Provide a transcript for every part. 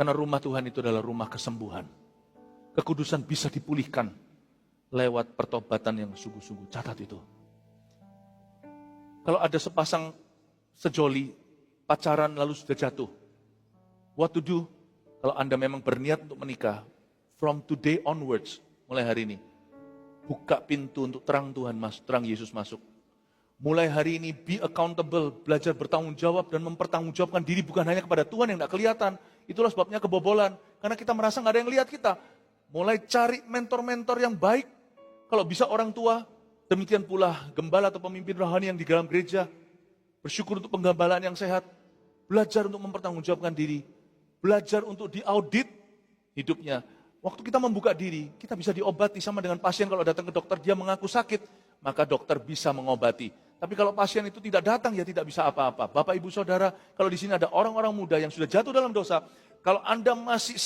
Karena rumah Tuhan itu adalah rumah kesembuhan. Kekudusan bisa dipulihkan lewat pertobatan yang sungguh-sungguh. Catat itu. Kalau ada sepasang sejoli, pacaran lalu sudah jatuh. What to do? Kalau Anda memang berniat untuk menikah, from today onwards, mulai hari ini, buka pintu untuk terang Tuhan masuk, terang Yesus masuk. Mulai hari ini, be accountable, belajar bertanggung jawab dan mempertanggungjawabkan diri bukan hanya kepada Tuhan yang tidak kelihatan. Itulah sebabnya kebobolan, karena kita merasa nggak ada yang lihat kita. Mulai cari mentor-mentor yang baik. Kalau bisa orang tua, demikian pula gembala atau pemimpin rohani yang di dalam gereja. Bersyukur untuk penggembalaan yang sehat. Belajar untuk mempertanggungjawabkan diri. Belajar untuk diaudit hidupnya. Waktu kita membuka diri, kita bisa diobati sama dengan pasien kalau datang ke dokter, dia mengaku sakit, maka dokter bisa mengobati. Tapi kalau pasien itu tidak datang, ya tidak bisa apa-apa. Bapak, Ibu, Saudara, kalau di sini ada orang-orang muda yang sudah jatuh dalam dosa, kalau Anda masih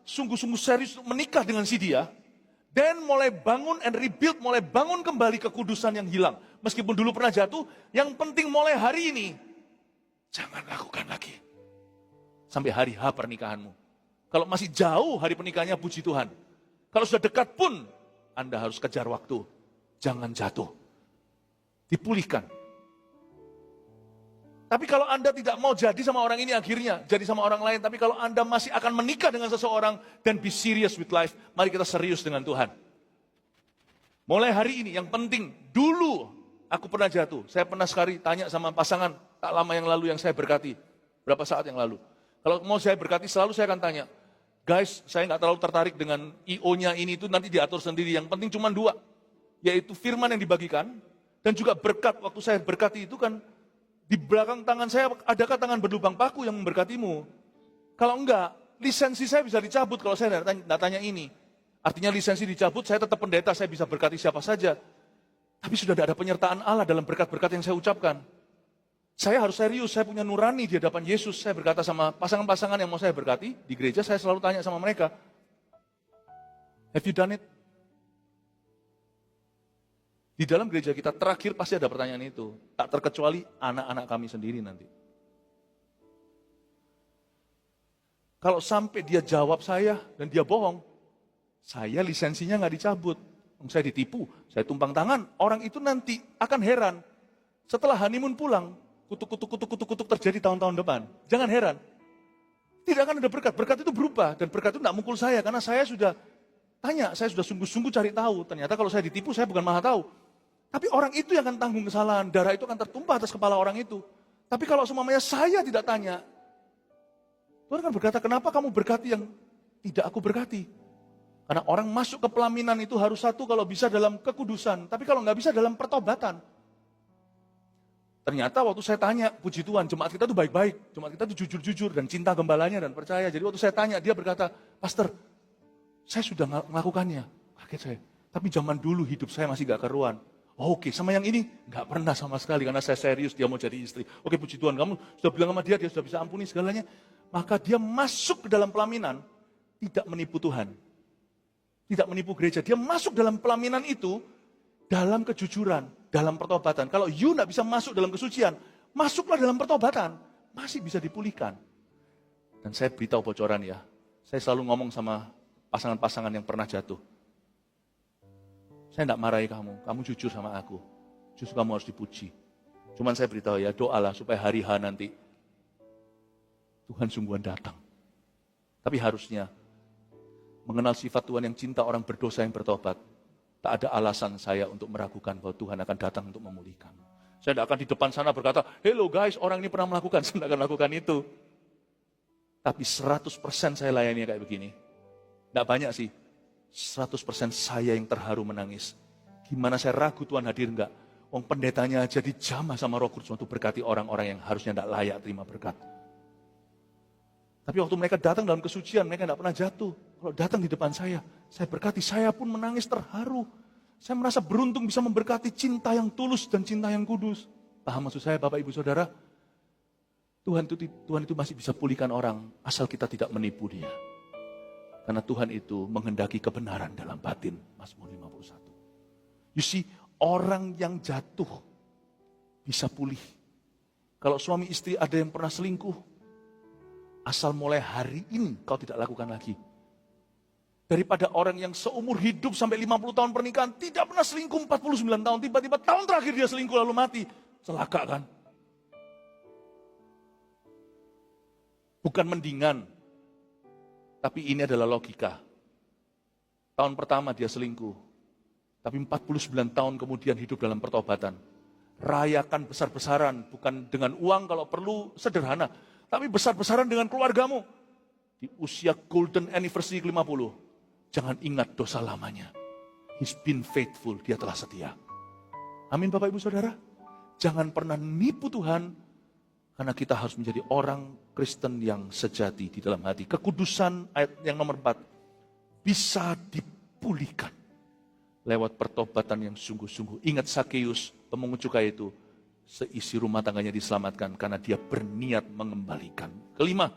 sungguh-sungguh serius untuk menikah dengan si dia, dan mulai bangun and rebuild, mulai bangun kembali kekudusan yang hilang. Meskipun dulu pernah jatuh, yang penting mulai hari ini, jangan lakukan lagi. Sampai hari H pernikahanmu. Kalau masih jauh hari pernikahannya, puji Tuhan. Kalau sudah dekat pun, Anda harus kejar waktu. Jangan jatuh. Dipulihkan. Tapi kalau Anda tidak mau jadi sama orang ini akhirnya, jadi sama orang lain. Tapi kalau Anda masih akan menikah dengan seseorang, then be serious with life. Mari kita serius dengan Tuhan. Mulai hari ini, yang penting, dulu aku pernah jatuh. Saya pernah sekali tanya sama pasangan, tak lama yang lalu yang saya berkati. Berapa saat yang lalu. Kalau mau saya berkati, selalu saya akan tanya, guys, saya nggak terlalu tertarik dengan IO-nya ini, itu nanti diatur sendiri. Yang penting cuma 2, yaitu firman yang dibagikan, dan juga berkat. Waktu saya berkati itu kan, di belakang tangan saya, adakah tangan berlubang paku yang memberkatimu? Kalau enggak, lisensi saya bisa dicabut kalau saya tidak tanya ini. Artinya lisensi dicabut, saya tetap pendeta, saya bisa berkati siapa saja. Tapi sudah tidak ada penyertaan Allah dalam berkat-berkat yang saya ucapkan. Saya harus serius, saya punya nurani di hadapan Yesus. Saya berkata sama pasangan-pasangan yang mau saya berkati, di gereja saya selalu tanya sama mereka, have you done it? Di dalam gereja kita terakhir pasti ada pertanyaan itu. Tak terkecuali anak-anak kami sendiri nanti. Kalau sampai dia jawab saya dan dia bohong, saya lisensinya nggak dicabut. Saya ditipu, saya tumpang tangan. Orang itu nanti akan heran. Setelah honeymoon pulang, kutuk terjadi tahun-tahun depan. Jangan heran. Tidak akan ada berkat. Berkat itu berubah. Dan berkat itu tidak mukul saya. Karena saya sudah tanya, saya sudah sungguh-sungguh cari tahu. Ternyata kalau saya ditipu, saya bukan maha tahu. Tapi orang itu yang akan tanggung kesalahan. Darah itu akan tertumpah atas kepala orang itu. Tapi kalau semuanya saya tidak tanya, Tuhan akan berkata, kenapa kamu berkati yang tidak aku berkati? Karena orang masuk ke pelaminan itu harus satu kalau bisa dalam kekudusan. Tapi kalau nggak bisa dalam pertobatan. Ternyata waktu saya tanya, puji Tuhan, jemaat kita itu baik-baik. Jemaat kita itu jujur-jujur dan cinta gembalanya dan percaya. Jadi waktu saya tanya, dia berkata, Pastor, saya sudah melakukannya. Kaget saya. Tapi zaman dulu hidup saya masih gak keruan. Oh, oke, sama yang ini gak pernah sama sekali karena saya serius dia mau jadi istri. Oke, puji Tuhan, kamu sudah bilang sama dia sudah bisa ampuni segalanya. Maka dia masuk ke dalam pelaminan, tidak menipu Tuhan. Tidak menipu gereja. Dia masuk dalam pelaminan itu dalam kejujuran, dalam pertobatan. Kalau you gak bisa masuk dalam kesucian, masuklah dalam pertobatan. Masih bisa dipulihkan. Dan saya beritahu bocoran ya. Saya selalu ngomong sama pasangan-pasangan yang pernah jatuh. Saya tidak marahi kamu jujur sama aku. Justru kamu harus dipuji. Cuman saya beritahu ya, doalah supaya hari H nanti Tuhan sungguhan datang. Tapi harusnya mengenal sifat Tuhan yang cinta orang berdosa yang bertobat. Tak ada alasan saya untuk meragukan bahwa Tuhan akan datang untuk memulihkan. Saya tidak akan di depan sana berkata, hello guys, orang ini pernah melakukan, saya tidak akan lakukan itu. Tapi 100% saya layani kayak begini. Tidak banyak sih. 100% saya yang terharu menangis. Gimana saya ragu Tuhan hadir enggak? Wong pendetanya aja dijamah sama Roh Kudus untuk berkati orang-orang yang harusnya tidak layak terima berkat. Tapi waktu mereka datang dalam kesucian, mereka tidak pernah jatuh. Kalau datang di depan saya berkati, saya pun menangis terharu. Saya merasa beruntung bisa memberkati cinta yang tulus dan cinta yang kudus. Paham maksud saya Bapak Ibu Saudara? Tuhan itu masih bisa pulihkan orang, asal kita tidak menipu dia. Karena Tuhan itu menghendaki kebenaran dalam batin. Mazmur 51. You see, orang yang jatuh bisa pulih. Kalau suami istri ada yang pernah selingkuh, Asal mulai hari ini kau tidak lakukan lagi. Daripada orang yang seumur hidup sampai 50 tahun pernikahan, tidak pernah selingkuh 49 tahun, tiba-tiba tahun terakhir dia selingkuh lalu mati. Celaka kan? Bukan mendingan, tapi ini adalah logika. Tahun pertama dia selingkuh, tapi 49 tahun kemudian hidup dalam pertobatan. Rayakan besar-besaran, bukan dengan uang kalau perlu sederhana, tapi besar-besaran dengan keluargamu. Di usia golden anniversary ke-50, jangan ingat dosa lamanya. He's been faithful, dia telah setia. Amin Bapak Ibu Saudara. Jangan pernah nipu Tuhan, karena kita harus menjadi orang Kristen yang sejati di dalam hati. Kekudusan ayat yang nomor 4, bisa dipulihkan lewat pertobatan yang sungguh-sungguh. Ingat Sakeus, pemungut cukai itu, seisi rumah tangganya diselamatkan karena dia berniat mengembalikan. Kelima,